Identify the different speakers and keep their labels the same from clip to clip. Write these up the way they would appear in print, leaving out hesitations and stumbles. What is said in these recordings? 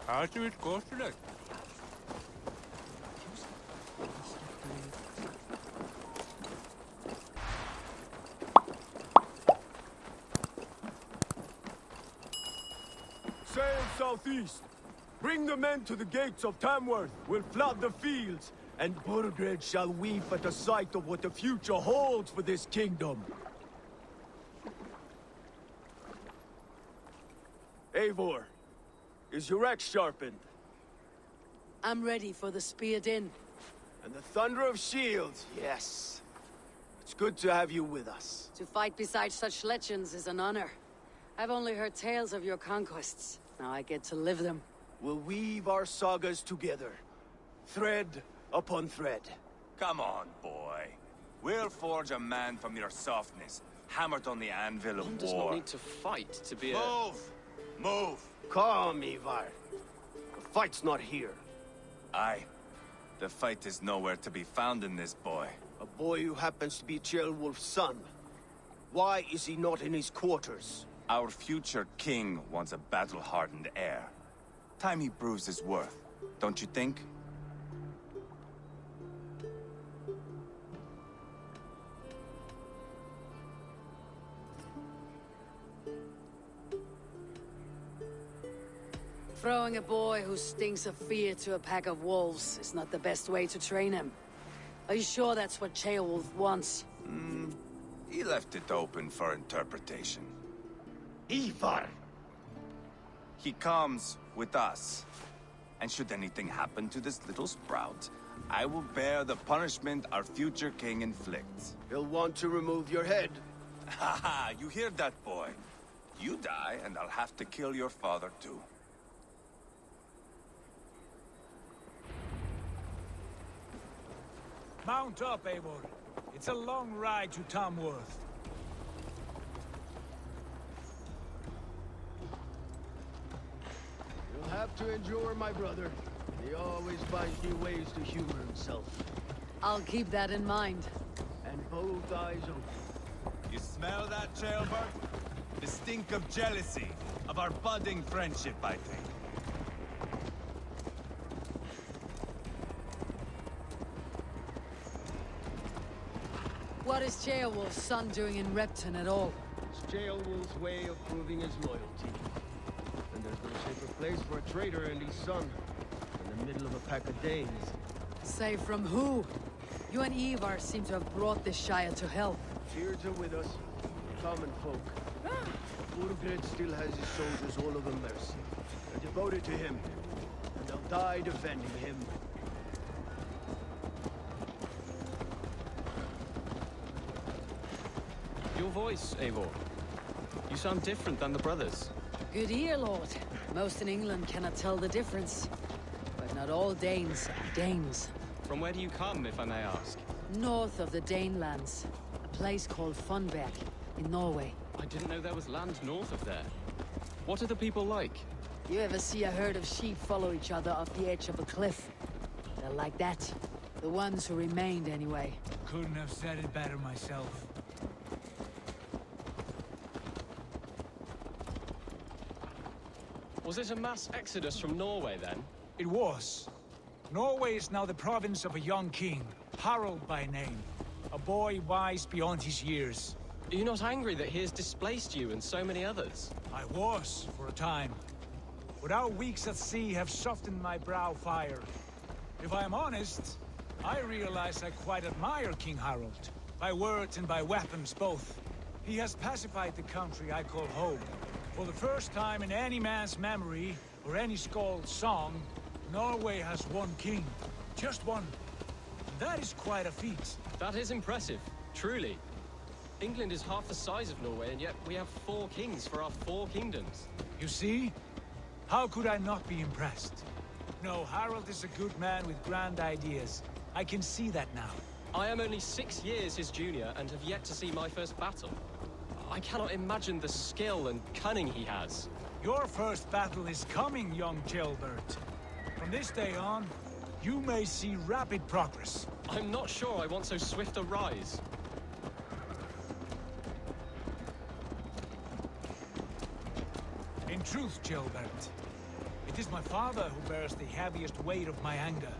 Speaker 1: How's it go today?
Speaker 2: Sail southeast. Bring the men to the gates of Tamworth. We'll flood the fields, and Burgred shall weep at the sight of what the future holds for this kingdom. Eivor, is your axe sharpened?
Speaker 3: I'm ready for the spear din.
Speaker 2: And the thunder of shields, yes. It's good to have you with us.
Speaker 3: To fight beside such legends is an honor. I've only heard tales of your conquests. Now I get to live them.
Speaker 2: We'll weave our sagas together, thread upon thread.
Speaker 4: Come on, boy. We'll forge a man from your softness, hammered on the anvil of
Speaker 5: One
Speaker 4: war.
Speaker 5: does not need to fight to be a...
Speaker 4: Move! Move!
Speaker 2: Calm, Ivar. The fight's not here.
Speaker 4: Aye. The fight is nowhere to be found in this boy.
Speaker 2: A boy who happens to be Ceolwulf's son. Why is he not in his quarters?
Speaker 4: Our future king wants a battle-hardened heir. Time he proves his worth, don't you think?
Speaker 3: Throwing a boy who stinks of fear to a pack of wolves is not the best way to train him. Are you sure that's what Ceolwulf wants?
Speaker 4: He left it open for interpretation.
Speaker 2: Ivar!
Speaker 4: He comes with us. And should anything happen to this little sprout, I will bear the punishment our future king inflicts.
Speaker 2: He'll want to remove your head.
Speaker 4: Haha, you hear that, boy? You die, and I'll have to kill your father, too.
Speaker 6: Mount up, Eivor. It's a long ride to Tamworth.
Speaker 2: You'll have to endure, my brother. He always finds new ways to humor himself.
Speaker 3: I'll keep that in mind.
Speaker 2: And both eyes open.
Speaker 4: You smell that, Jailbird? The stink of jealousy, of our budding friendship, I think.
Speaker 3: What is Ceolwulf's son doing in Repton at all?
Speaker 2: It's Ceolwulf's way of proving his loyalty. And there's no safer place for a traitor and his son in the middle of a pack of Danes.
Speaker 3: Say from who? You and Ivar seem to have brought this Shire to hell.
Speaker 2: Fears are with us, common folk. Burgred still has his soldiers all over mercy. They're devoted to him, and they'll die defending him.
Speaker 5: Your voice, Eivor. You sound different than the brothers.
Speaker 3: Good ear, Lord. Most in England cannot tell the difference. But not all Danes are Danes.
Speaker 5: From where do you come, if I may ask?
Speaker 3: North of the Danelands. A place called Funberg, in Norway.
Speaker 5: I didn't know there was land north of there. What are the people like?
Speaker 3: You ever see a herd of sheep follow each other off the edge of a cliff? They're like that. The ones who remained, anyway.
Speaker 6: Couldn't have said it better myself.
Speaker 5: Was it a mass exodus from Norway, then?
Speaker 6: It was. Norway is now the province of a young king, Harald by name. A boy wise beyond his years.
Speaker 5: Are you not angry that he has displaced you and so many others?
Speaker 6: I was, for a time. But our weeks at sea have softened my brow fire. If I am honest, I realize I quite admire King Harald. By words and by weapons both. He has pacified the country I call home. For the first time in any man's memory, or any skald's song, Norway has one king. Just one. That is quite a feat.
Speaker 5: That is impressive, truly. England is half the size of Norway, and yet we have 4 kings for our 4 kingdoms.
Speaker 6: You see? How could I not be impressed? No, Harald is a good man with grand ideas. I can see that now.
Speaker 5: I am only 6 years his junior and have yet to see my first battle. I cannot imagine the skill and cunning he has.
Speaker 6: Your first battle is coming, young Jailbird. From this day on, you may see rapid progress.
Speaker 5: I'm not sure I want so swift a rise.
Speaker 6: In truth, Jailbird, It is my father who bears the heaviest weight of my anger,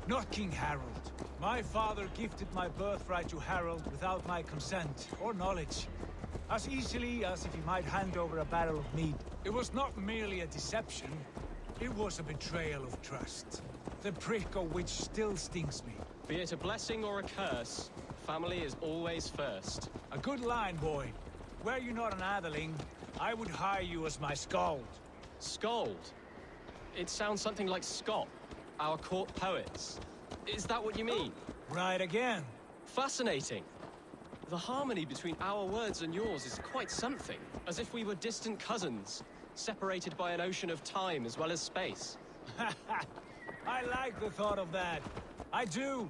Speaker 6: not King Harold. My father gifted my birthright to Harold without my consent or knowledge, as easily as if he might hand over a barrel of mead. It was not merely a deception, it was a betrayal of trust. The prick of which still stings me.
Speaker 5: Be it a blessing or a curse, family is always first.
Speaker 6: A good line, boy. Were you not an atheling, I would hire you as my skald.
Speaker 5: Scold? It sounds something like Scott, our court poets. Is that what you mean?
Speaker 6: Right again.
Speaker 5: Fascinating. The harmony between our words and yours is quite something. As if we were distant cousins, separated by an ocean of time as well as space.
Speaker 6: I like the thought of that. I do.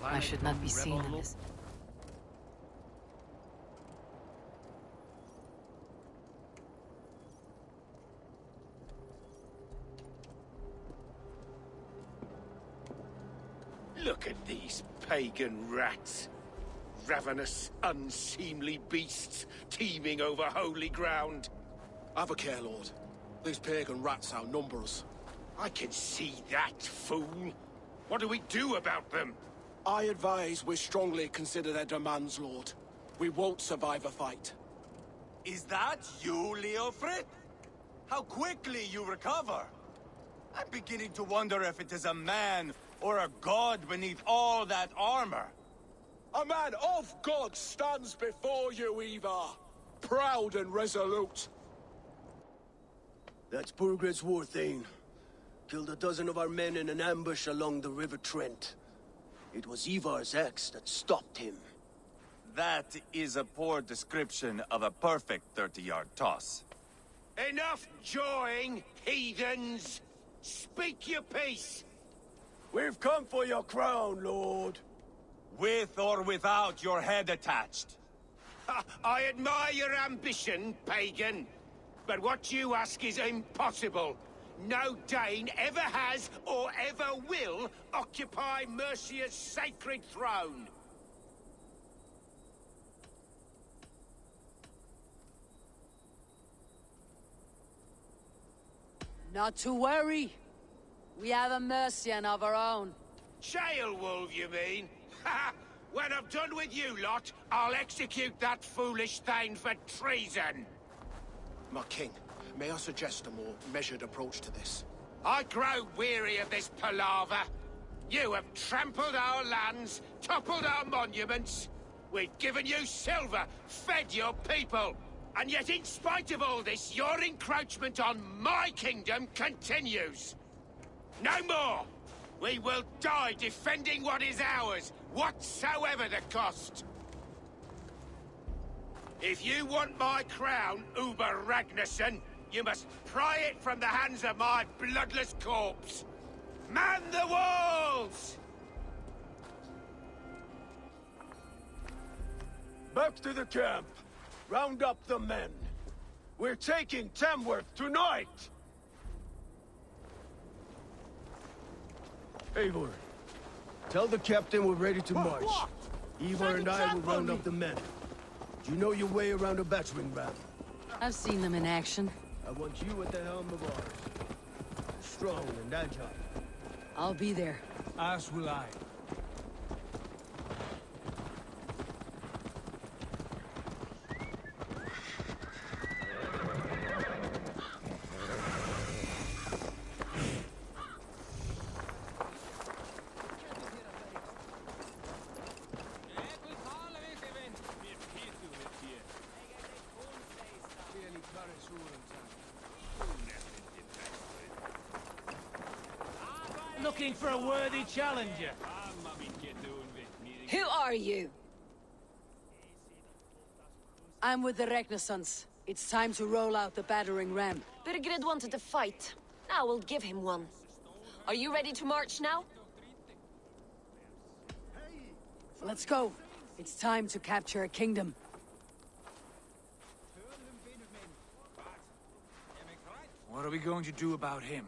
Speaker 3: I should not be seen in this.
Speaker 1: Look at these pagan rats. Ravenous, unseemly beasts teeming over holy ground.
Speaker 2: Have a care, Lord. These pagan rats outnumber us.
Speaker 1: I can see that, fool. What do we do about them?
Speaker 2: I advise we strongly consider their demands, Lord. We won't survive a fight.
Speaker 4: Is that you, Leofrid? How quickly you recover! I'm beginning to wonder if it is a man or a god beneath all that armor.
Speaker 2: A man of God stands before you, Evior. Proud and resolute. That's Burgred's war thane. Killed a dozen of our men in an ambush along the River Trent. It was Ivar's axe that stopped him.
Speaker 4: That is a poor description of a perfect 30-yard toss.
Speaker 1: Enough jawing, heathens! Speak your piece!
Speaker 2: We've come for your crown, Lord.
Speaker 4: With or without your head attached.
Speaker 1: I admire your ambition, pagan. But what you ask is impossible. No Dane ever has or ever will occupy Mercia's sacred throne.
Speaker 3: Not to worry. We have a Mercian of our own.
Speaker 1: Jailwolf, you mean? Ha! When I'm done with you lot, I'll execute that foolish thing for treason.
Speaker 2: My king, may I suggest a more measured approach to this?
Speaker 1: I grow weary of this palaver. You have trampled our lands, toppled our monuments. We've given you silver, fed your people. And yet in spite of all this, your encroachment on my kingdom continues. No more! We will die defending what is ours, whatsoever the cost. If you want my crown, Uber Ragnarsson, you must pry it from the hands of my bloodless corpse. Man the walls!
Speaker 2: Back to the camp. Round up the men. We're taking Tamworth tonight! Eivor, tell the captain we're ready to march. Eivor and I will round up the men. Do you know your way around a battering ram?
Speaker 3: I've seen them in action.
Speaker 2: I want you at the helm of ours. Strong and agile.
Speaker 3: I'll be there.
Speaker 6: As will I.
Speaker 7: Looking for a worthy challenger.
Speaker 3: Who are you? I'm with the Ragnarsons. It's time to roll out the battering ram.
Speaker 8: Birgrid wanted to fight. Now we'll give him one. Are you ready to march now?
Speaker 3: Let's go. It's time to capture a kingdom.
Speaker 6: What are we going to do about him?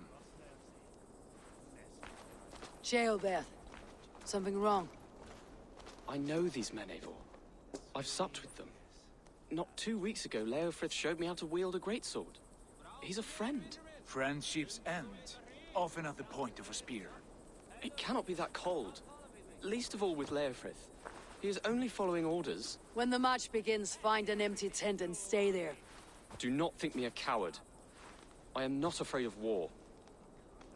Speaker 3: Sheolbeth. Something wrong?
Speaker 5: I know these men, Eivor. I've supped with them. Not 2 weeks ago, Leofrith showed me how to wield a greatsword. He's a friend.
Speaker 6: Friendships end, often at the point of a spear.
Speaker 5: It cannot be that cold. Least of all with Leofrith. He is only following orders.
Speaker 3: When the march begins, find an empty tent and stay there.
Speaker 5: Do not think me a coward. I am not afraid of war.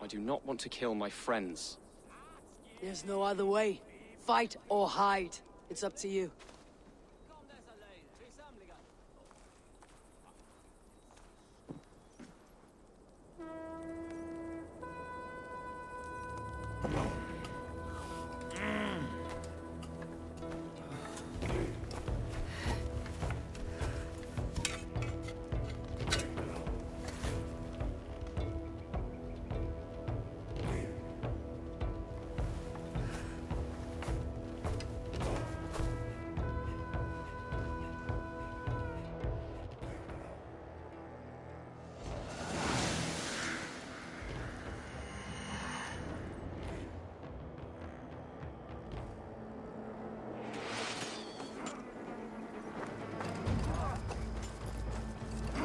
Speaker 5: I do not want to kill my friends.
Speaker 3: There's no other way. Fight or hide. It's up to you.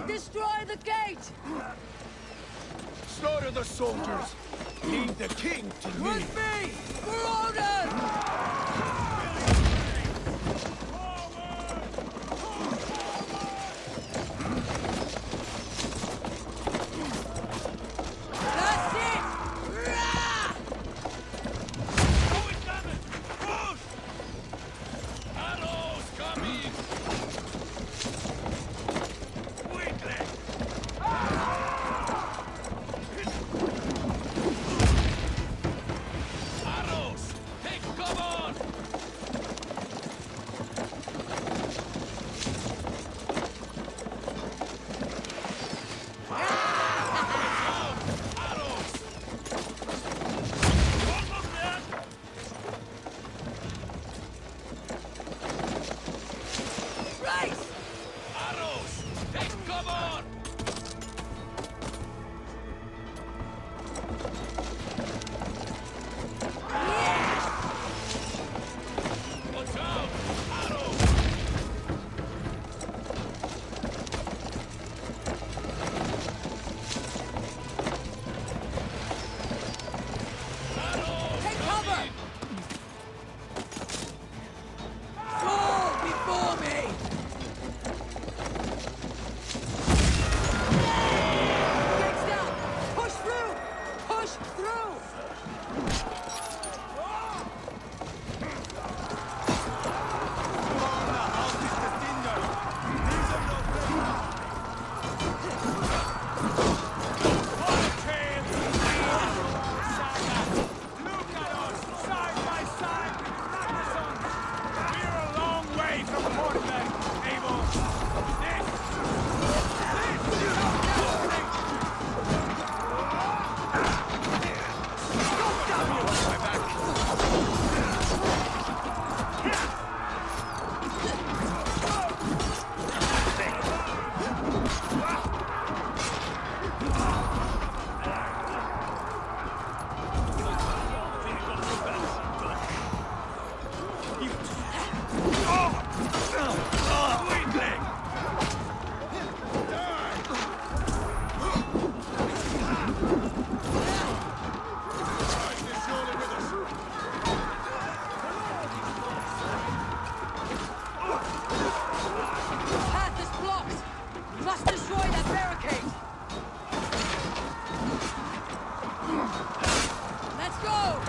Speaker 3: Destroy the gate!
Speaker 2: Slaughter the soldiers! Leave the king to me!
Speaker 3: With me! For order! That's it! Rah!
Speaker 1: Arrows coming! Arrows! Take cover!
Speaker 3: Path is blocked! We must destroy that barricade! Let's go!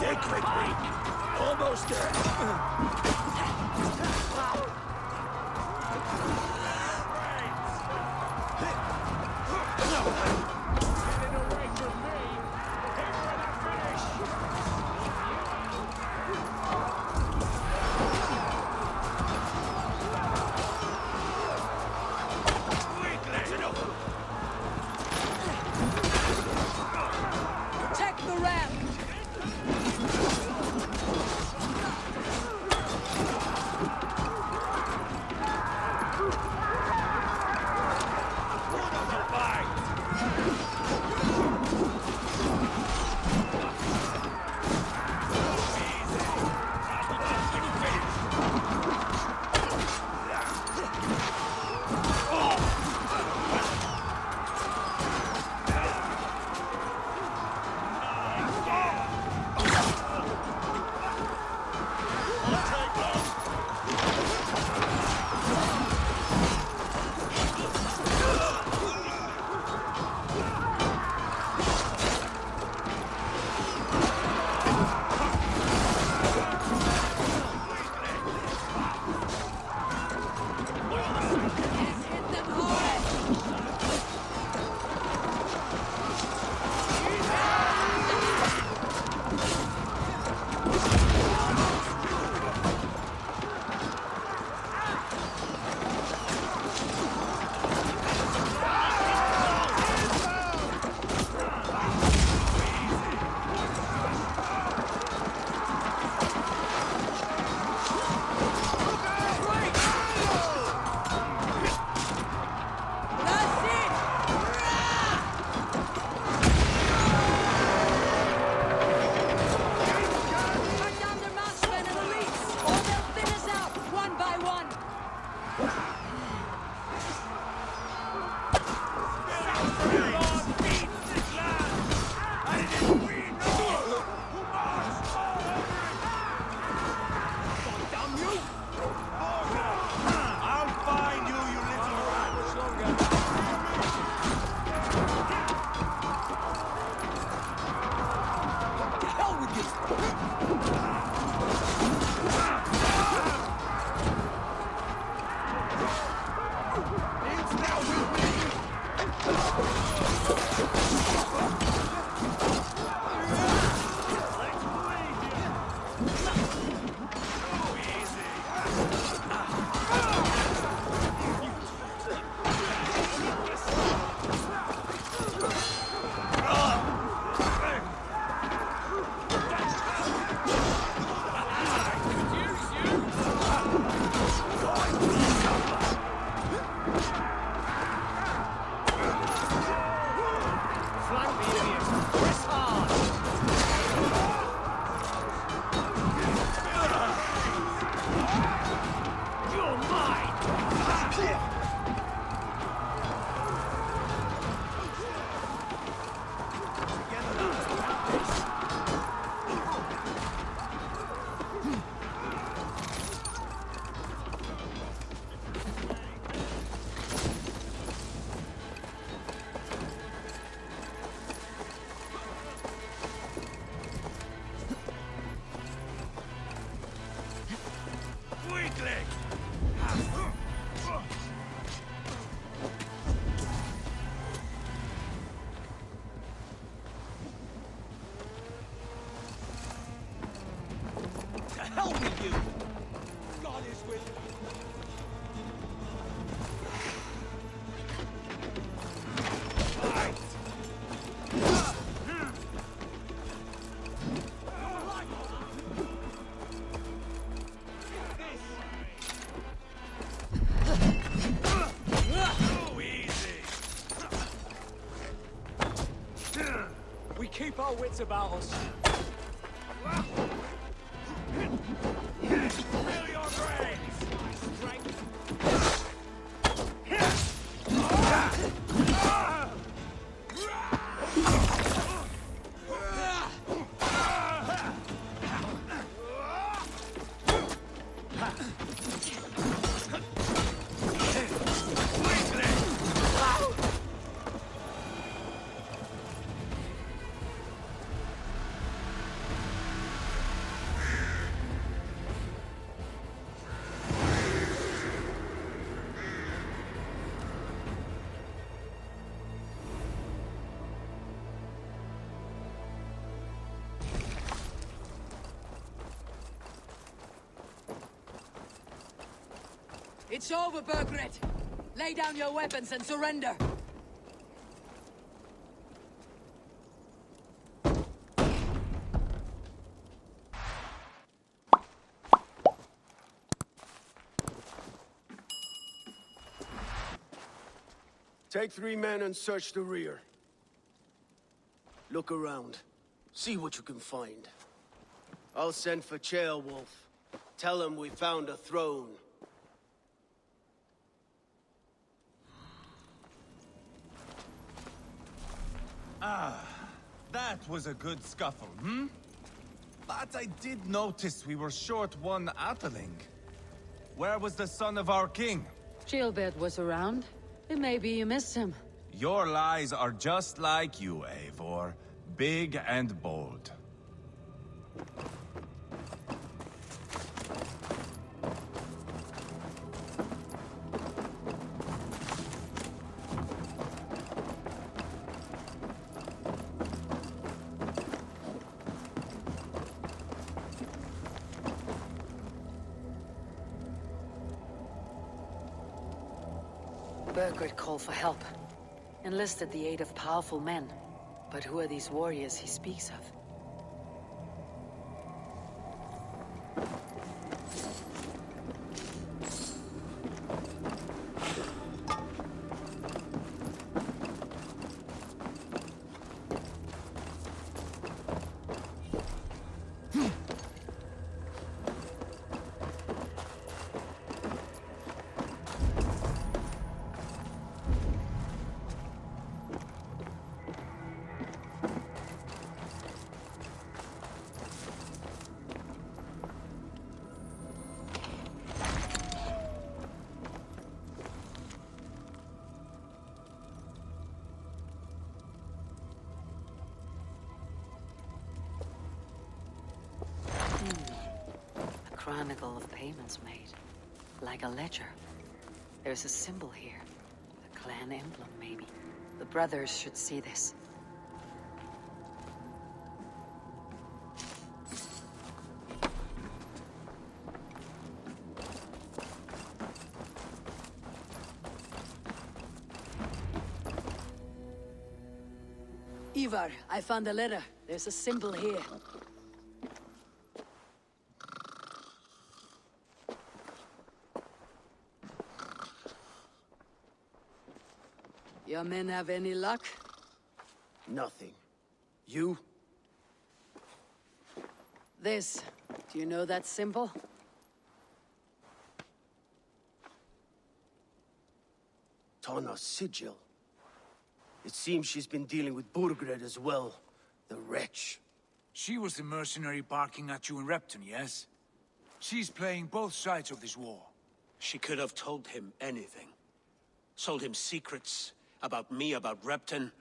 Speaker 2: Stick with me. Almost there.
Speaker 3: Protect the ramp!
Speaker 6: hell with you! God is with me. We keep our wits about us. Feel your brains! Strength.
Speaker 3: It's over, Bergred. Lay down your weapons and surrender.
Speaker 2: Take 3 men and search the rear. Look around. See what you can find. I'll send for Ceolwulf. Tell him we found a throne.
Speaker 4: That was a good scuffle, hmm? But I did notice we were short one Atheling. Where was the son of our king?
Speaker 3: Gilbert was around. Maybe you missed him.
Speaker 4: Your lies are just like you, Eivor. Big and bold.
Speaker 3: Bergred called for help. Enlisted the aid of powerful men. But who are these warriors he speaks of? A chronicle of payments made. Like a ledger. There's a symbol here. A clan emblem, maybe. The brothers should see this. Ivar, I found a letter. There's a symbol here. Your men have any luck?
Speaker 2: Nothing. You?
Speaker 3: This. Do you know that symbol?
Speaker 2: Tana's sigil. It seems she's been dealing with Burgred as well. The wretch.
Speaker 6: She was the mercenary barking at you in Repton, yes? She's playing both sides of this war.
Speaker 1: She could have told him anything. Sold him secrets about me, about Repton,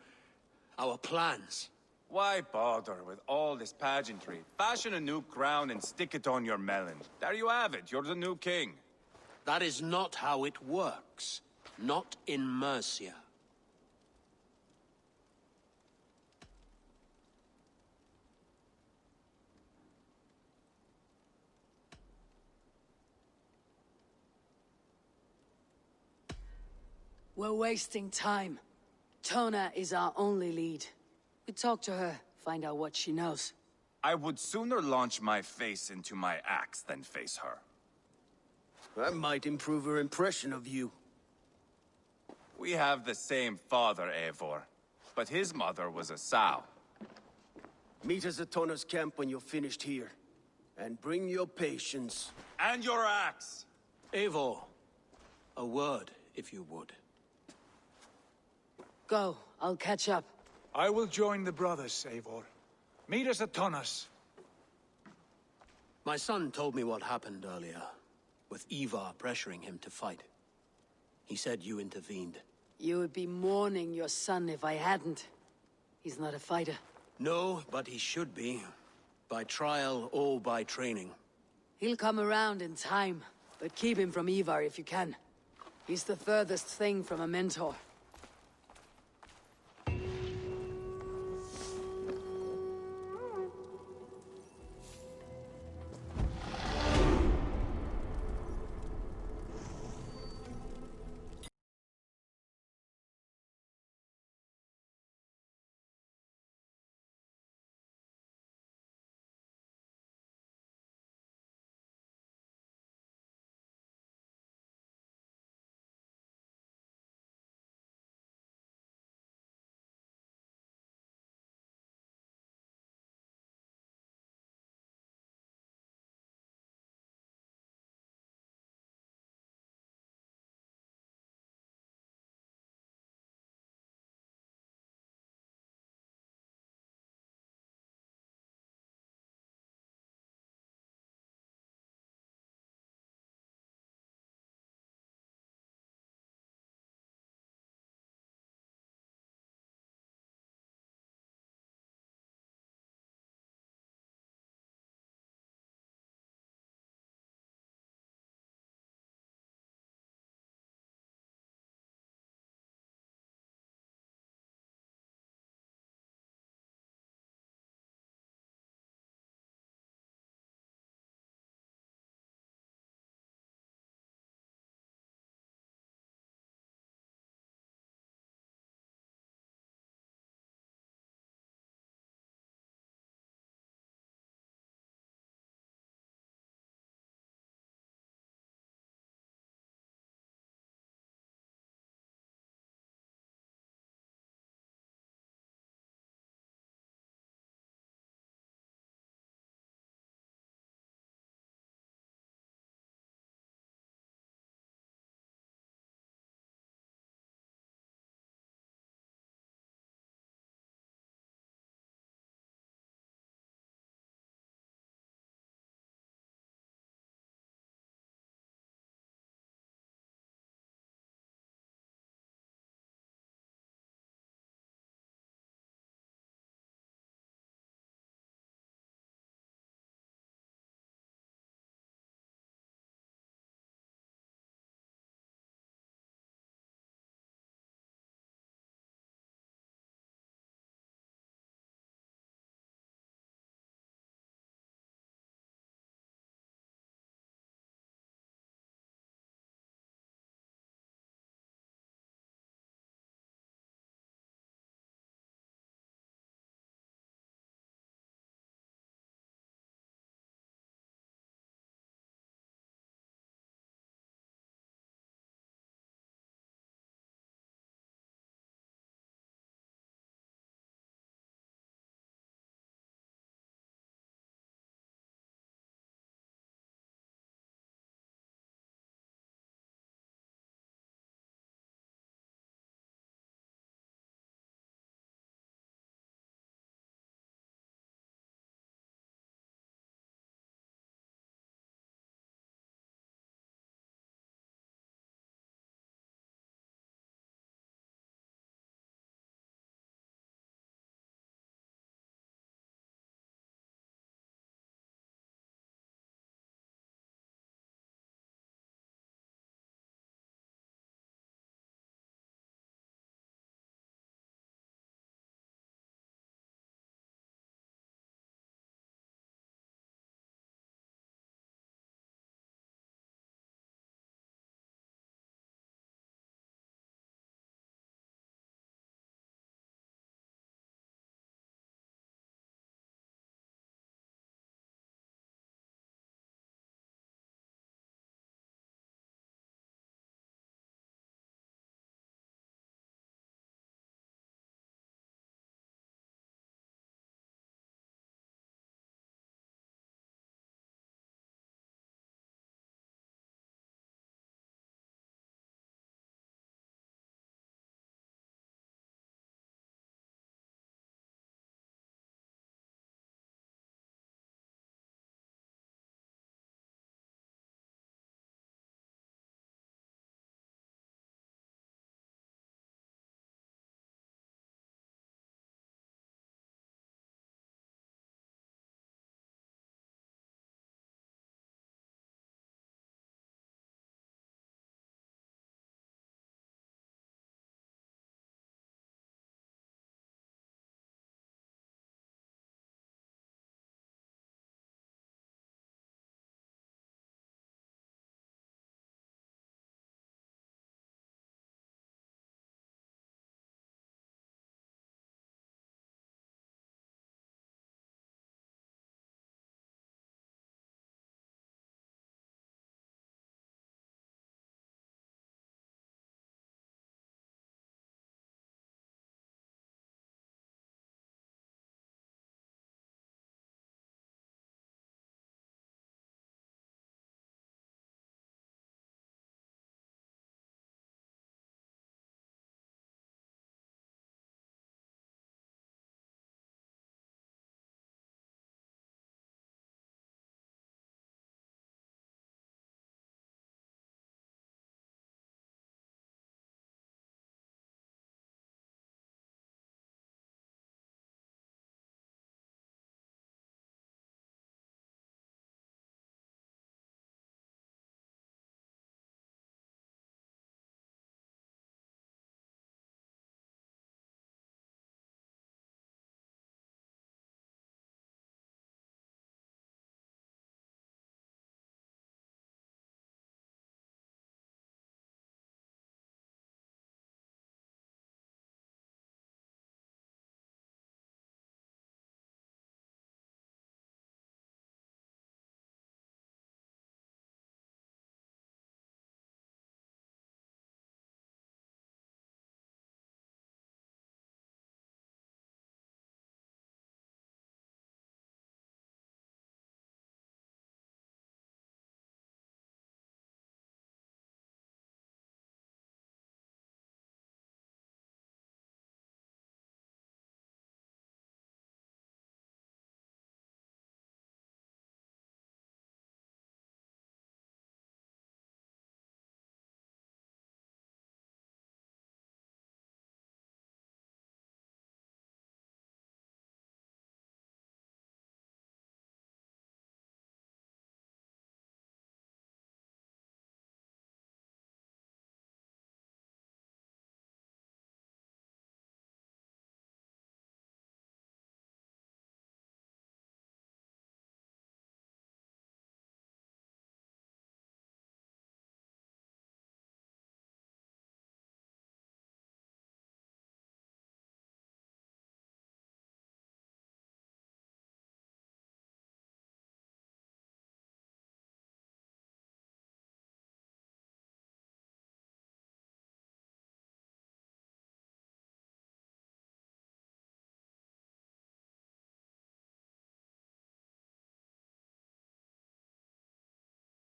Speaker 1: our plans.
Speaker 4: Why bother with all this pageantry? Fashion a new crown and stick it on your melon. There you have it, you're the new king.
Speaker 1: That is not how it works. Not in Mercia.
Speaker 3: We're wasting time. Tona is our only lead. We talk to her, find out what she knows.
Speaker 4: I would sooner launch my face into my axe than face her.
Speaker 2: That might improve her impression of you.
Speaker 4: We have the same father, Eivor, but his mother was a sow.
Speaker 2: Meet us at Tona's camp when you're finished here. And bring your patience.
Speaker 4: And your axe!
Speaker 9: Eivor, a word, if you would.
Speaker 3: Go, I'll catch up.
Speaker 6: I will join the brothers, Eivor. Meet us at Tonas.
Speaker 9: My son told me what happened earlier, with Ivar pressuring him to fight. He said you intervened.
Speaker 3: You would be mourning your son if I hadn't. He's not a fighter.
Speaker 9: No, but he should be. By trial or by training.
Speaker 3: He'll come around in time, but keep him from Ivar if you can. He's the furthest thing from a mentor.